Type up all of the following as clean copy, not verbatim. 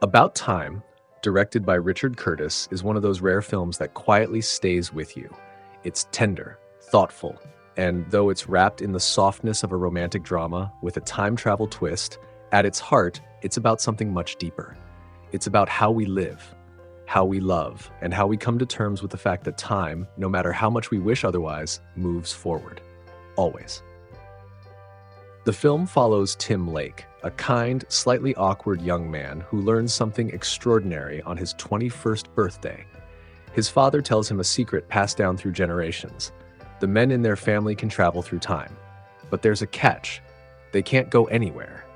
About Time, directed by Richard Curtis, is one of those rare films that quietly stays with you. It's tender, thoughtful, and though it's wrapped in the softness of a romantic drama with a time travel twist, at its heart, it's about something much deeper. It's about how we live, how we love, and how we come to terms with the fact that time, no matter how much we wish otherwise, moves forward. Always. The film follows Tim Lake, a kind, slightly awkward young man who learns something extraordinary on his 21st birthday. His father tells him a secret passed down through generations. The men in their family can travel through time. But there's a catch. They can't go anywhere.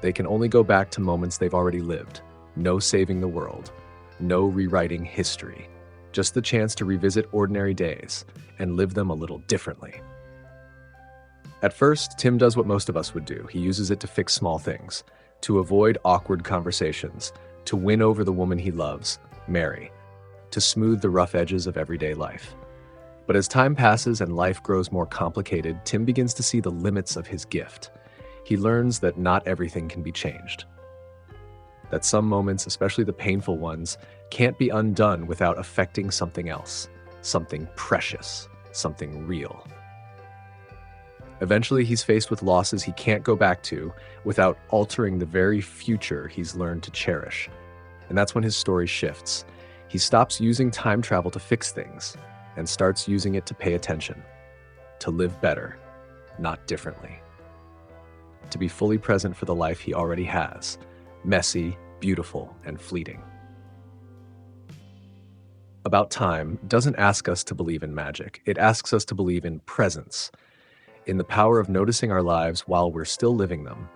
They can only go back to moments they've already lived. No saving the world. No rewriting history. Just the chance to revisit ordinary days and live them a little differently. At first, Tim does what most of us would do. He uses it to fix small things, to avoid awkward conversations, to win over the woman he loves, Mary, to smooth the rough edges of everyday life. But as time passes and life grows more complicated, Tim begins to see the limits of his gift. He learns that not everything can be changed. That some moments, especially the painful ones, can't be undone without affecting something else, something precious, something real. Eventually, he's faced with losses he can't go back to without altering the very future he's learned to cherish. And that's when his story shifts. He stops using time travel to fix things and starts using it to pay attention, to live better, not differently. To be fully present for the life he already has, messy, beautiful, and fleeting. About Time doesn't ask us to believe in magic. It asks us to believe in presence, in the power of noticing our lives while we're still living them,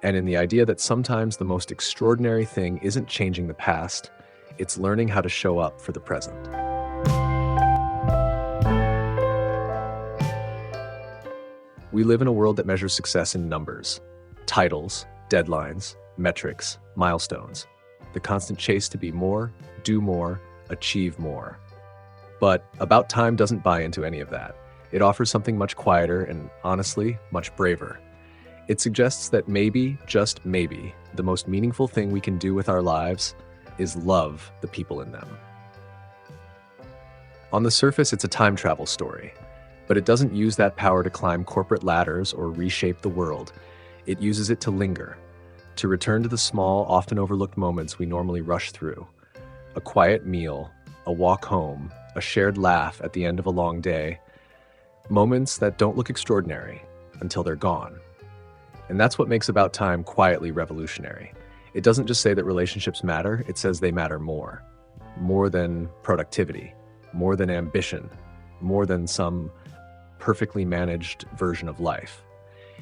and in the idea that sometimes the most extraordinary thing isn't changing the past, it's learning how to show up for the present. We live in a world that measures success in numbers, titles, deadlines, metrics, milestones, the constant chase to be more, do more, achieve more. But About Time doesn't buy into any of that. It offers something much quieter and, honestly, much braver. It suggests that maybe, just maybe, the most meaningful thing we can do with our lives is love the people in them. On the surface, it's a time travel story, but it doesn't use that power to climb corporate ladders or reshape the world. It uses it to linger, to return to the small, often overlooked moments we normally rush through. A quiet meal, a walk home, a shared laugh at the end of a long day. Moments that don't look extraordinary until they're gone. And that's what makes About Time quietly revolutionary. It doesn't just say that relationships matter, it says they matter more. More than productivity, more than ambition, more than some perfectly managed version of life.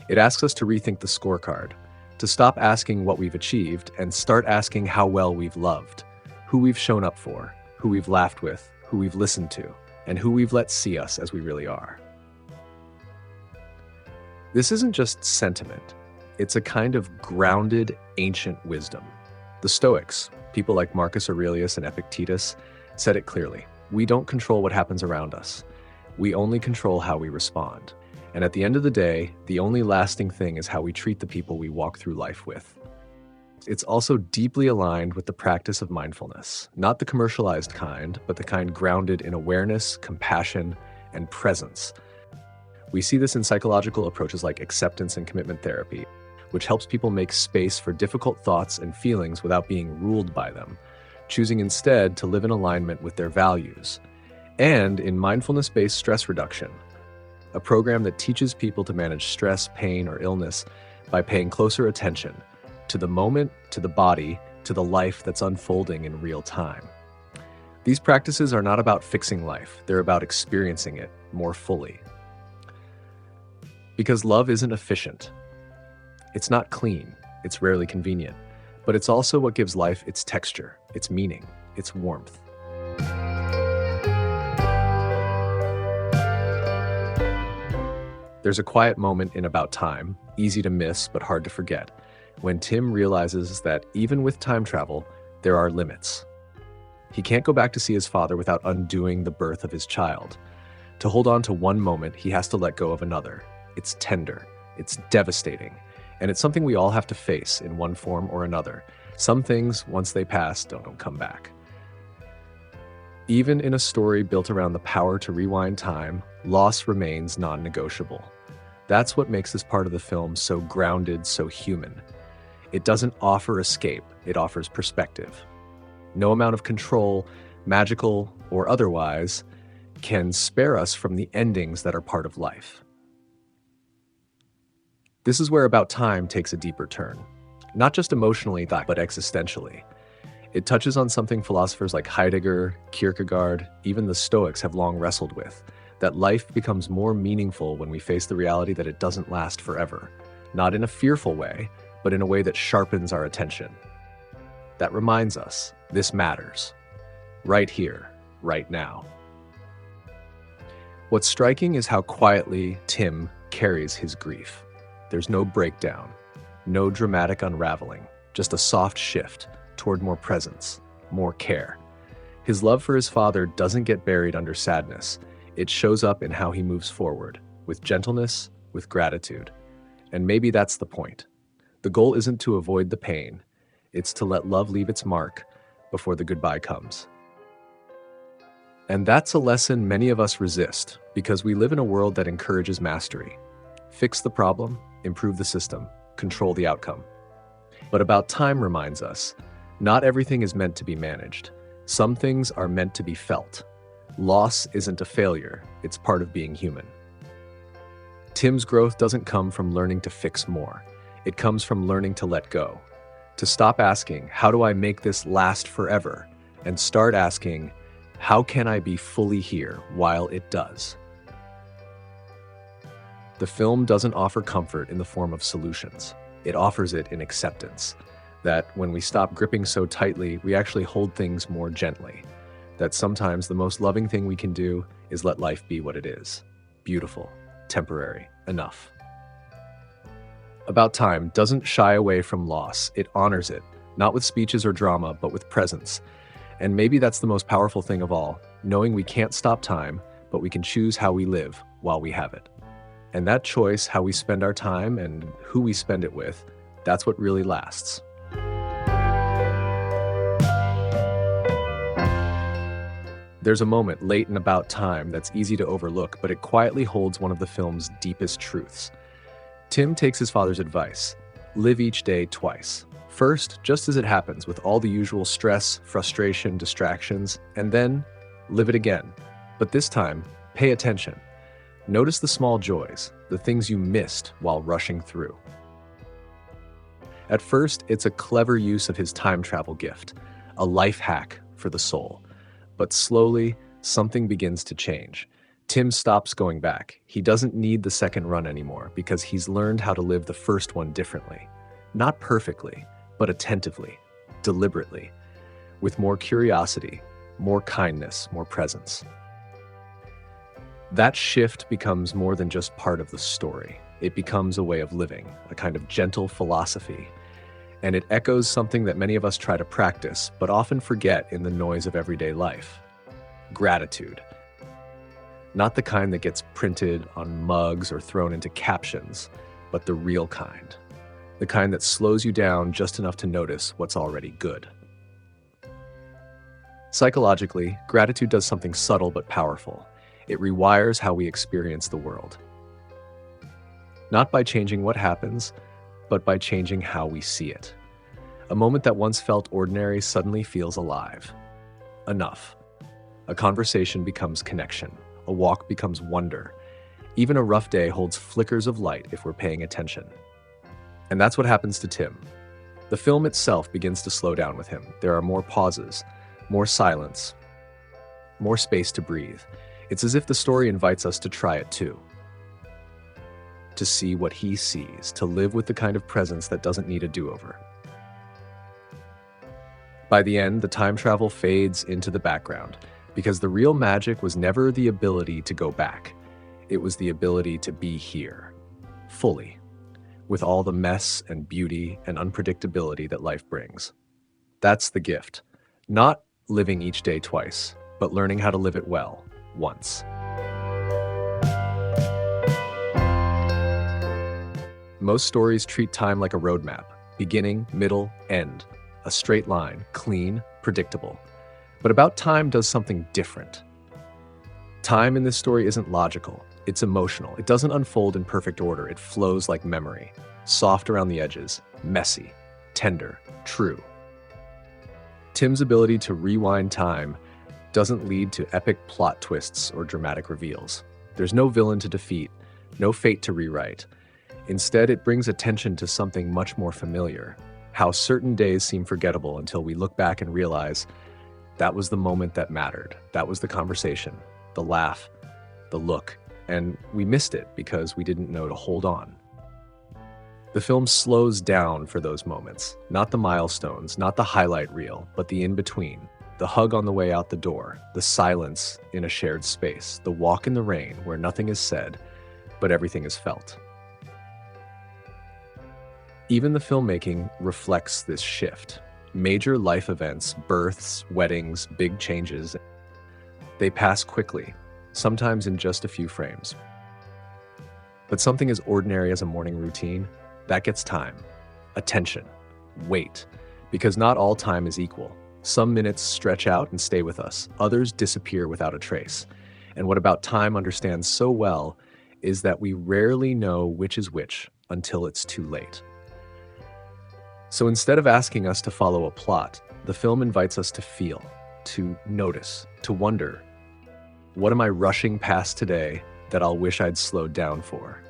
It asks us to rethink the scorecard, to stop asking what we've achieved and start asking how well we've loved, who we've shown up for, who we've laughed with, who we've listened to, and who we've let see us as we really are. This isn't just sentiment. It's a kind of grounded, ancient wisdom. The Stoics, people like Marcus Aurelius and Epictetus, said it clearly. We don't control what happens around us. We only control how we respond. And at the end of the day, the only lasting thing is how we treat the people we walk through life with. It's also deeply aligned with the practice of mindfulness, not the commercialized kind, but the kind grounded in awareness, compassion, and presence. We see this in psychological approaches like acceptance and commitment therapy, which helps people make space for difficult thoughts and feelings without being ruled by them, choosing instead to live in alignment with their values. And in mindfulness-based stress reduction, a program that teaches people to manage stress, pain, or illness by paying closer attention to the moment, to the body, to the life that's unfolding in real time. These practices are not about fixing life, they're about experiencing it more fully. Because love isn't efficient. It's not clean, it's rarely convenient, but it's also what gives life its texture, its meaning, its warmth. There's a quiet moment in About Time, easy to miss but hard to forget, when Tim realizes that even with time travel, there are limits. He can't go back to see his father without undoing the birth of his child. To hold on to one moment, he has to let go of another. It's tender, it's devastating, and it's something we all have to face in one form or another. Some things, once they pass, don't come back. Even in a story built around the power to rewind time, loss remains non-negotiable. That's what makes this part of the film so grounded, so human. It doesn't offer escape, it offers perspective. No amount of control, magical or otherwise, can spare us from the endings that are part of life. This is where About Time takes a deeper turn. Not just emotionally, but existentially. It touches on something philosophers like Heidegger, Kierkegaard, even the Stoics have long wrestled with, that life becomes more meaningful when we face the reality that it doesn't last forever. Not in a fearful way, but in a way that sharpens our attention. That reminds us, this matters. Right here, right now. What's striking is how quietly Tim carries his grief. There's no breakdown, no dramatic unraveling, just a soft shift toward more presence, more care. His love for his father doesn't get buried under sadness. It shows up in how he moves forward, with gentleness, with gratitude. And maybe that's the point. The goal isn't to avoid the pain, it's to let love leave its mark before the goodbye comes. And that's a lesson many of us resist, because we live in a world that encourages mastery. Fix the problem, improve the system, control the outcome. But About Time reminds us, not everything is meant to be managed. Some things are meant to be felt. Loss isn't a failure, it's part of being human. Tim's growth doesn't come from learning to fix more. It comes from learning to let go. To stop asking, how do I make this last forever? And start asking, how can I be fully here while it does? The film doesn't offer comfort in the form of solutions. It offers it in acceptance. That when we stop gripping so tightly, we actually hold things more gently. That sometimes the most loving thing we can do is let life be what it is. Beautiful, temporary, enough. About Time doesn't shy away from loss. It honors it, not with speeches or drama, but with presence. And maybe that's the most powerful thing of all, knowing we can't stop time, but we can choose how we live while we have it. And that choice, how we spend our time and who we spend it with, that's what really lasts. There's a moment late in About Time that's easy to overlook, but it quietly holds one of the film's deepest truths. Tim takes his father's advice: live each day twice. First, just as it happens, with all the usual stress, frustration, distractions, and then live it again. But this time, pay attention. Notice the small joys, the things you missed while rushing through. At first, it's a clever use of his time travel gift, a life hack for the soul. But slowly, something begins to change. Tim stops going back. He doesn't need the second run anymore because he's learned how to live the first one differently. Not perfectly, but attentively, deliberately, with more curiosity, more kindness, more presence. That shift becomes more than just part of the story. It becomes a way of living, a kind of gentle philosophy. And it echoes something that many of us try to practice, but often forget in the noise of everyday life: gratitude. Not the kind that gets printed on mugs or thrown into captions, but the real kind. The kind that slows you down just enough to notice what's already good. Psychologically, gratitude does something subtle but powerful. It rewires how we experience the world. Not by changing what happens, but by changing how we see it. A moment that once felt ordinary suddenly feels alive. Enough. A conversation becomes connection. A walk becomes wonder. Even a rough day holds flickers of light if we're paying attention. And that's what happens to Tim. The film itself begins to slow down with him. There are more pauses, more silence, more space to breathe. It's as if the story invites us to try it too. To see what he sees, to live with the kind of presence that doesn't need a do-over. By the end, the time travel fades into the background, because the real magic was never the ability to go back. It was the ability to be here, fully, with all the mess and beauty and unpredictability that life brings. That's the gift. Not living each day twice, but learning how to live it well, once. Most stories treat time like a roadmap: beginning, middle, end. a straight line, clean, predictable. But About Time does something different. Time in this story isn't logical, it's emotional. It doesn't unfold in perfect order, it flows like memory, soft around the edges, messy, tender, true. Tim's ability to rewind time doesn't lead to epic plot twists or dramatic reveals. There's no villain to defeat, no fate to rewrite. Instead, it brings attention to something much more familiar, how certain days seem forgettable until we look back and realize that was the moment that mattered. That was the conversation, the laugh, the look, and we missed it because we didn't know to hold on. The film slows down for those moments, not the milestones, not the highlight reel, but the in-between. The hug on the way out the door, the silence in a shared space, the walk in the rain where nothing is said, but everything is felt. Even the filmmaking reflects this shift. Major life events, births, weddings, big changes, they pass quickly, sometimes in just a few frames. But something as ordinary as a morning routine, that gets time, attention, weight, because not all time is equal. Some minutes stretch out and stay with us, others disappear without a trace. And what About Time understands so well is that we rarely know which is which until it's too late. So instead of asking us to follow a plot, the film invites us to feel, to notice, to wonder, what am I rushing past today that I'll wish I'd slowed down for?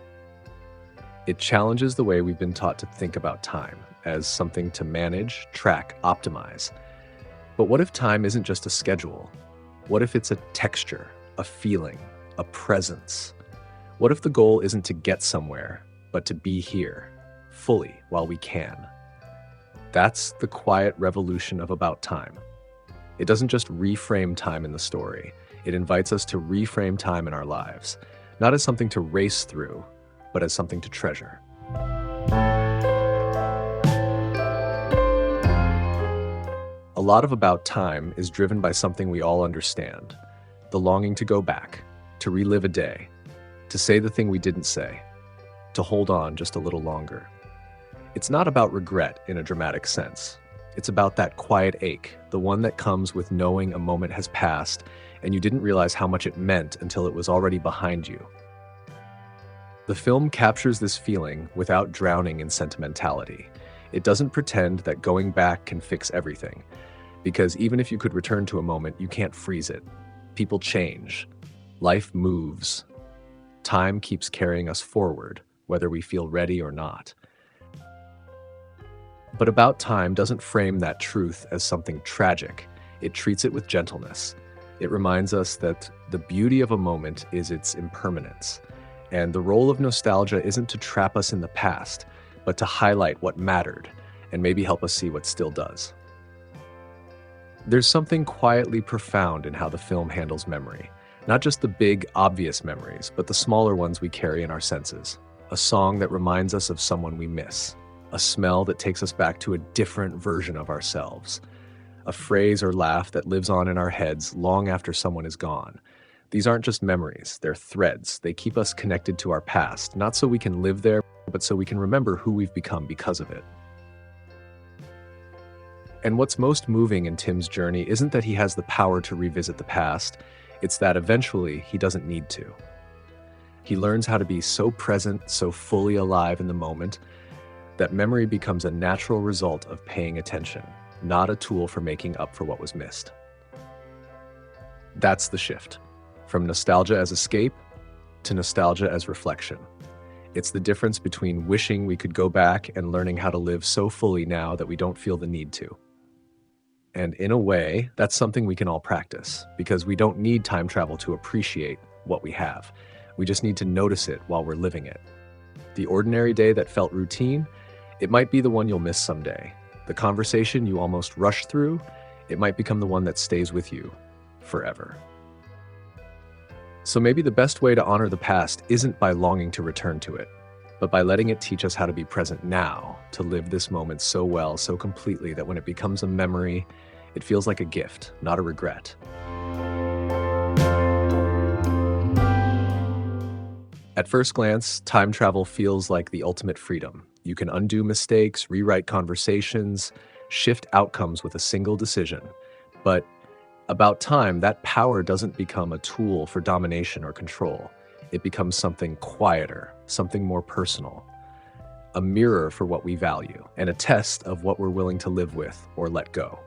It challenges the way we've been taught to think about time as something to manage, track, optimize. But what if time isn't just a schedule? What if it's a texture, a feeling, a presence? What if the goal isn't to get somewhere, but to be here, fully, while we can? That's the quiet revolution of About Time. It doesn't just reframe time in the story. It invites us to reframe time in our lives, not as something to race through, but as something to treasure. A lot of About Time is driven by something we all understand, the longing to go back, to relive a day, to say the thing we didn't say, to hold on just a little longer. It's not about regret in a dramatic sense. It's about that quiet ache, the one that comes with knowing a moment has passed and you didn't realize how much it meant until it was already behind you. The film captures this feeling without drowning in sentimentality. It doesn't pretend that going back can fix everything, because even if you could return to a moment, you can't freeze it. People change. Life moves. Time keeps carrying us forward, whether we feel ready or not. But About Time doesn't frame that truth as something tragic. It treats it with gentleness. It reminds us that the beauty of a moment is its impermanence. And the role of nostalgia isn't to trap us in the past, but to highlight what mattered and maybe help us see what still does. There's something quietly profound in how the film handles memory. Not just the big, obvious memories, but the smaller ones we carry in our senses. A song that reminds us of someone we miss. A smell that takes us back to a different version of ourselves. A phrase or laugh that lives on in our heads long after someone is gone. These aren't just memories, they're threads. They keep us connected to our past, not so we can live there, but so we can remember who we've become because of it. And what's most moving in Tim's journey isn't that he has the power to revisit the past, it's that eventually he doesn't need to. He learns how to be so present, so fully alive in the moment, that memory becomes a natural result of paying attention, not a tool for making up for what was missed. That's the shift. From nostalgia as escape to nostalgia as reflection. It's the difference between wishing we could go back and learning how to live so fully now that we don't feel the need to. And in a way, that's something we can all practice, because we don't need time travel to appreciate what we have. We just need to notice it while we're living it. The ordinary day that felt routine, it might be the one you'll miss someday. The conversation you almost rushed through, it might become the one that stays with you forever. So maybe the best way to honor the past isn't by longing to return to it, but by letting it teach us how to be present now, to live this moment so well, so completely that when it becomes a memory, it feels like a gift, not a regret. At first glance, time travel feels like the ultimate freedom. You can undo mistakes, rewrite conversations, shift outcomes with a single decision. But about time, that power doesn't become a tool for domination or control. It becomes something quieter, something more personal, a mirror for what we value, and a test of what we're willing to live with or let go.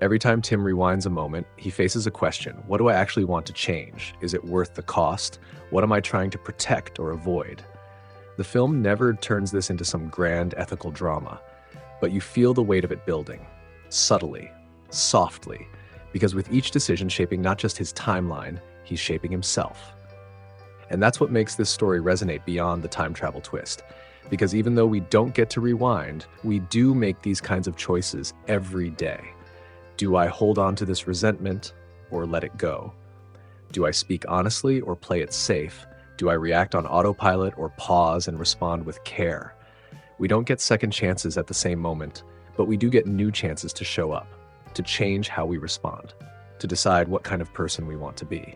Every time Tim rewinds a moment, he faces a question. What do I actually want to change? Is it worth the cost? What am I trying to protect or avoid? The film never turns this into some grand ethical drama, but you feel the weight of it building, subtly, softly, because with each decision shaping not just his timeline, he's shaping himself. And that's what makes this story resonate beyond the time travel twist. Because even though we don't get to rewind, we do make these kinds of choices every day. Do I hold on to this resentment or let it go? Do I speak honestly or play it safe? Do I react on autopilot or pause and respond with care? We don't get second chances at the same moment, but we do get new chances to show up, to change how we respond, to decide what kind of person we want to be.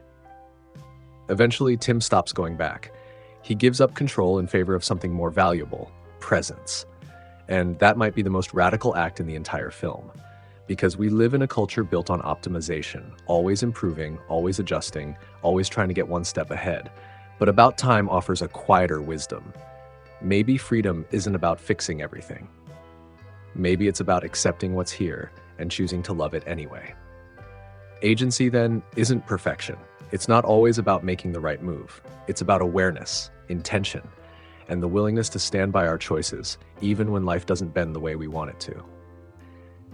Eventually, Tim stops going back. He gives up control in favor of something more valuable, presence. And that might be the most radical act in the entire film. Because we live in a culture built on optimization, always improving, always adjusting, always trying to get one step ahead. But About Time offers a quieter wisdom. Maybe freedom isn't about fixing everything. Maybe it's about accepting what's here and choosing to love it anyway. Agency, then, isn't perfection. It's not always about making the right move. It's about awareness, intention, and the willingness to stand by our choices, even when life doesn't bend the way we want it to.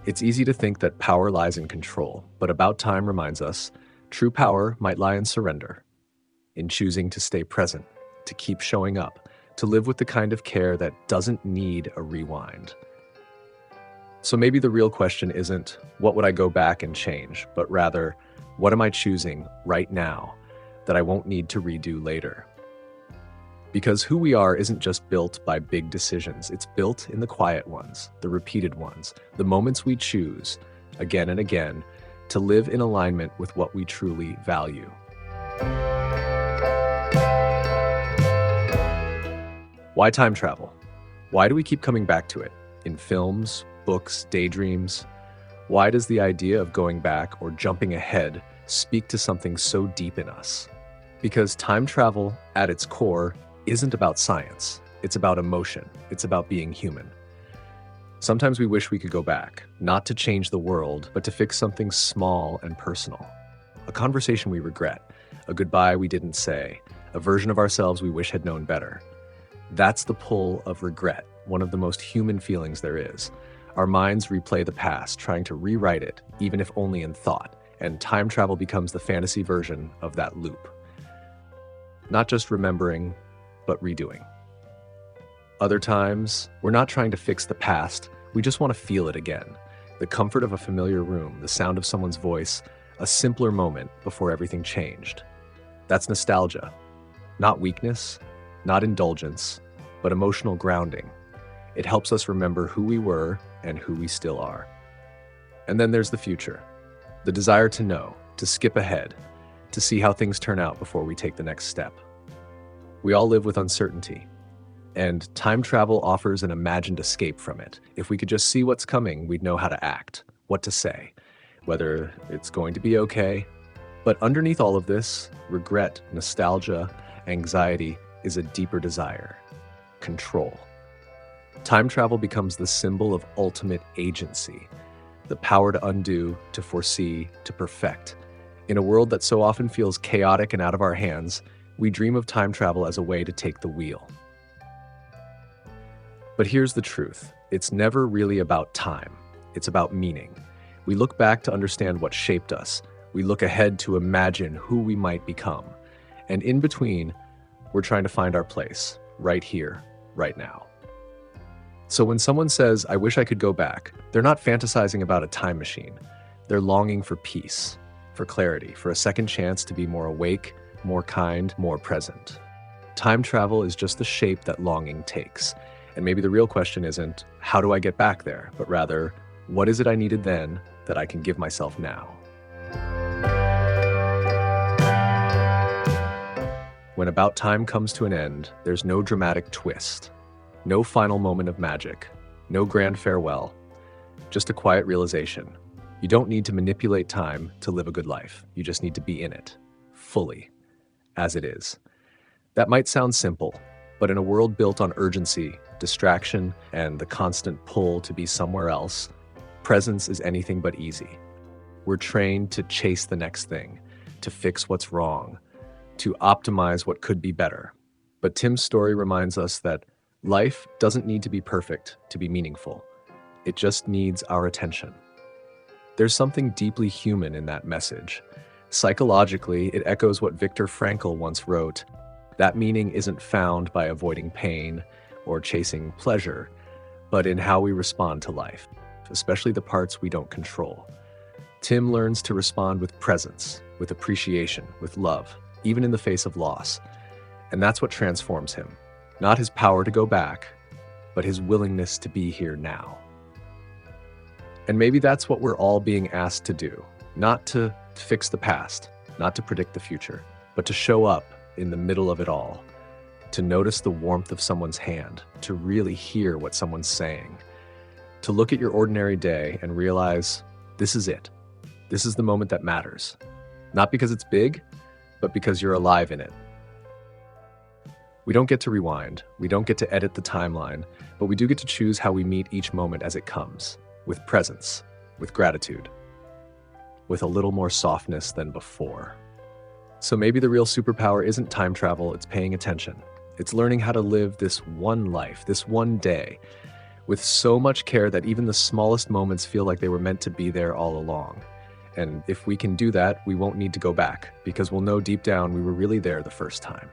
It's easy to think that power lies in control, but About Time reminds us true power might lie in surrender, in choosing to stay present, to keep showing up, to live with the kind of care that doesn't need a rewind. So maybe the real question isn't, what would I go back and change, but rather, what am I choosing right now that I won't need to redo later? Because who we are isn't just built by big decisions, it's built in the quiet ones, the repeated ones, the moments we choose, again and again, to live in alignment with what we truly value. Why time travel? Why do we keep coming back to it? In films, books, daydreams? Why does the idea of going back or jumping ahead speak to something so deep in us? Because time travel, at its core, isn't about science. It's about emotion. It's about being human. Sometimes we wish we could go back, not to change the world, but to fix something small and personal. A conversation we regret, a goodbye we didn't say, a version of ourselves we wish had known better. That's the pull of regret, one of the most human feelings there is. Our minds replay the past, trying to rewrite it, even if only in thought, and time travel becomes the fantasy version of that loop. Not just remembering, but redoing. Other times, we're not trying to fix the past, we just want to feel it again. The comfort of a familiar room, the sound of someone's voice, a simpler moment before everything changed. That's nostalgia. Not weakness, not indulgence, but emotional grounding. It helps us remember who we were and who we still are. And then there's the future. The desire to know, to skip ahead, to see how things turn out before we take the next step. We all live with uncertainty, and time travel offers an imagined escape from it. If we could just see what's coming, we'd know how to act, what to say, whether it's going to be okay. But underneath all of this, regret, nostalgia, anxiety is a deeper desire, control. Time travel becomes the symbol of ultimate agency, the power to undo, to foresee, to perfect. In a world that so often feels chaotic and out of our hands, we dream of time travel as a way to take the wheel. But here's the truth. It's never really about time. It's about meaning. We look back to understand what shaped us. We look ahead to imagine who we might become. And in between, we're trying to find our place, right here, right now. So when someone says, I wish I could go back, they're not fantasizing about a time machine. They're longing for peace, for clarity, for a second chance to be more awake, more kind, more present. Time travel is just the shape that longing takes. And maybe the real question isn't, how do I get back there? But rather, what is it I needed then that I can give myself now? When About Time comes to an end, there's no dramatic twist, no final moment of magic, no grand farewell. just a quiet realization. You don't need to manipulate time to live a good life. You just need to be in it, fully, as it is. That might sound simple, but in a world built on urgency, distraction, and the constant pull to be somewhere else, presence is anything but easy. We're trained to chase the next thing, to fix what's wrong, to optimize what could be better. But Tim's story reminds us that life doesn't need to be perfect to be meaningful. It just needs our attention. There's something deeply human in that message. Psychologically, it echoes what Viktor Frankl once wrote: that meaning isn't found by avoiding pain or chasing pleasure, but in how we respond to life, especially the parts we don't control. Tim learns to respond with presence, with appreciation, with love, even in the face of loss. And that's what transforms him. Not his power to go back, but his willingness to be here now. And maybe that's what we're all being asked to do. Not to fix the past, not to predict the future, but to show up in the middle of it all, to notice the warmth of someone's hand, to really hear what someone's saying, to look at your ordinary day and realize this is it. This is the moment that matters. Not because it's big, but because you're alive in it. We don't get to rewind, we don't get to edit the timeline, but we do get to choose how we meet each moment as it comes, with presence, with gratitude, with a little more softness than before. So maybe the real superpower isn't time travel, it's paying attention. It's learning how to live this one life, this one day, with so much care that even the smallest moments feel like they were meant to be there all along. And if we can do that, we won't need to go back, because we'll know deep down we were really there the first time.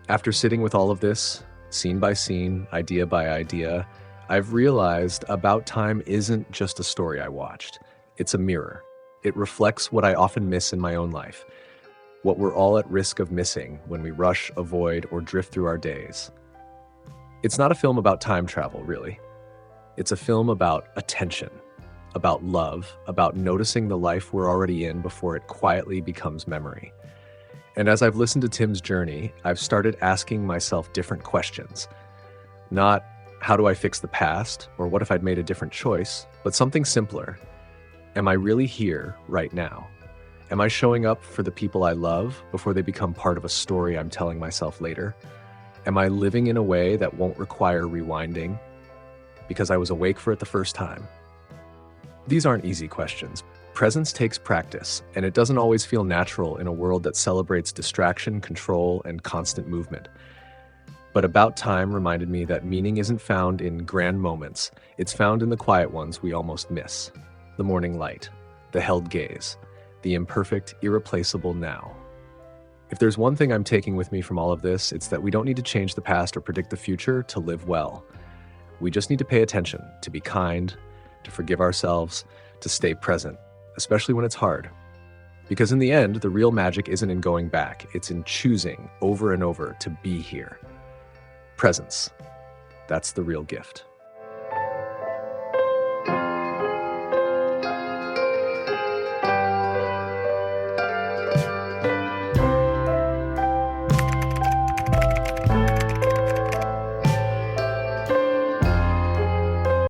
After sitting with all of this, scene by scene, idea by idea, I've realized About Time isn't just a story I watched. It's a mirror. It reflects what I often miss in my own life, what we're all at risk of missing when we rush, avoid, or drift through our days. It's not a film about time travel, really. It's a film about attention, about love, about noticing the life we're already in before it quietly becomes memory. And as I've listened to Tim's journey, I've started asking myself different questions. Not, how do I fix the past, or what if I'd made a different choice, but something simpler. Am I really here right now? Am I showing up for the people I love before they become part of a story I'm telling myself later? Am I living in a way that won't require rewinding because I was awake for it the first time? These aren't easy questions. Presence takes practice, and it doesn't always feel natural in a world that celebrates distraction, control, and constant movement. But About Time reminded me that meaning isn't found in grand moments. It's found in the quiet ones we almost miss. The morning light, the held gaze, the imperfect, irreplaceable now. If there's one thing I'm taking with me from all of this, it's that we don't need to change the past or predict the future to live well. We just need to pay attention, to be kind, to forgive ourselves, to stay present, especially when it's hard. Because in the end, the real magic isn't in going back, it's in choosing over and over to be here. Presence. That's the real gift.